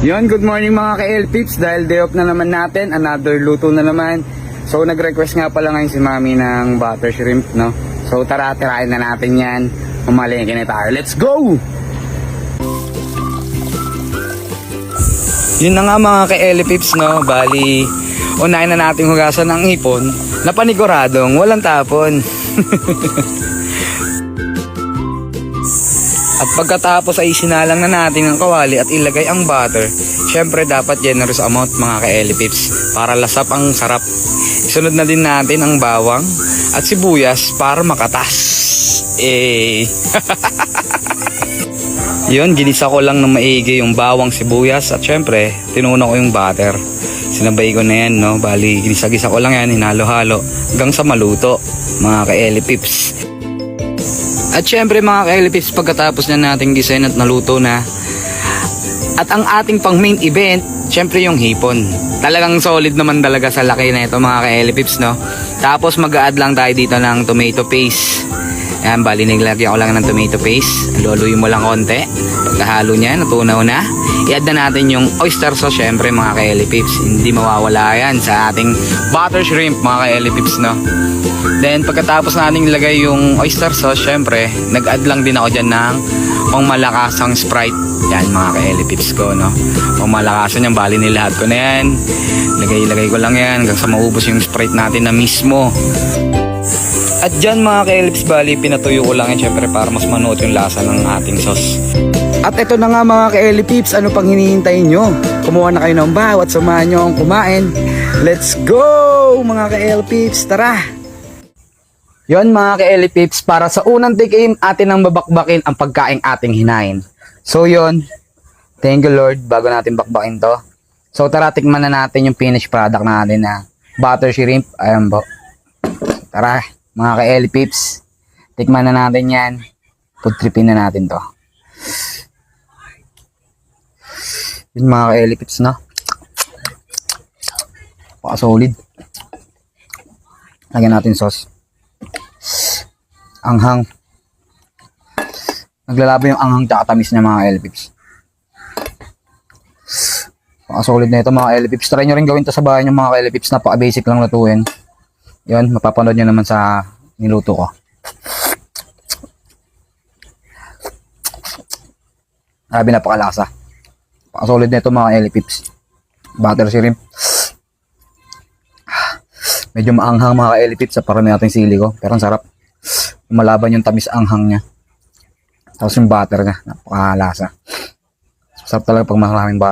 Yon, good morning mga ka-LPips. Dahil day off na naman natin, another luto na naman. So nag-request nga pala ngayon si Mami ng butter shrimp, no? So tara, tirahin na natin yan. Umalingkin na tayo. Let's go! Yun na nga mga ka-LPips, no? Bali, unahin na natin hugasan ng ipon na paniguradong walang tapon. At pagkatapos ay sinalang na natin ang kawali at ilagay ang butter. Syempre dapat generous amount mga ka-LPips para lasap ang sarap. Isunod na din natin ang bawang at sibuyas para makatas. Yun, ginisa ko lang ng maigi yung bawang, sibuyas at syempre tinuna ko yung butter. Sinabay ko na yan, no? Bali, ginisa-gisa ko lang yan, hinalo-halo hanggang sa maluto mga ka-LPips. At syempre mga ka-LPips, pagkatapos na nating design at naluto na, at ang ating pang main event, syempre yung hipon. Talagang solid naman talaga sa laki na ito mga ka-LPips, no? Tapos mag-a-add lang tayo dito ng tomato paste. Ayan, bali niglagyan ko lang ng tomato paste. Luluyin mo lang konti. Pagkahalo niya, natunaw na. I-add na natin yung oyster sauce, syempre mga ka-LPips. Hindi mawawala yan sa ating butter shrimp mga ka-LPips, no? Then pagkatapos natin ilagay yung oyster sauce, syempre nag-add lang din ako dyan ng pangmalakasang Sprite. Yan mga ka-LPips ko, no? Pangmalakasan yan, bali nilahat ko na yan. Lagay ko lang yan hanggang sa maubos yung Sprite natin na mismo. At dyan mga ka-LPips, bali pinatuyo ko lang yan syempre para mas manuot yung lasa ng ating sauce. At ito na nga mga ka-LPips, ano pang hinihintay nyo? Kumuha na kayo ng baw at samahan nyo ang kumain. Let's go mga ka-LPips, tara! Yon mga ka-LPips, para sa unang tikim atin ang babakbakin ang pagkaing ating hinain. So yon, thank you Lord bago natin bakbakin to. So tara, tikman na natin yung finished product natin na butter shrimp. Ayan po. Tara mga ka-LPips, tikman na natin yan. Food tripin na natin to. Yun mga ka-LPips, no? Paka-solid. Lagyan natin sauce. Anghang. Naglalaban yung anghang tsaka tamis niya mga ka-LPips. Paka-solid na ito mga ka-LPips. Try nyo rin gawin to sa bahay nyo mga ka-LPips. Napaka-basic lang lutuin. Yun, mapapanood nyo naman sa niluto ko. Grabe, napakalasa. Solid na ito mga ka-LPips. Butter shrimp. Medyo maanghang mga ka-LPips sa parami natin sili ko. Pero ang sarap. Malaban yung tamis anghang niya. Tapos yung butter niya. Napakalasa. Sarap talaga pag maraming butter.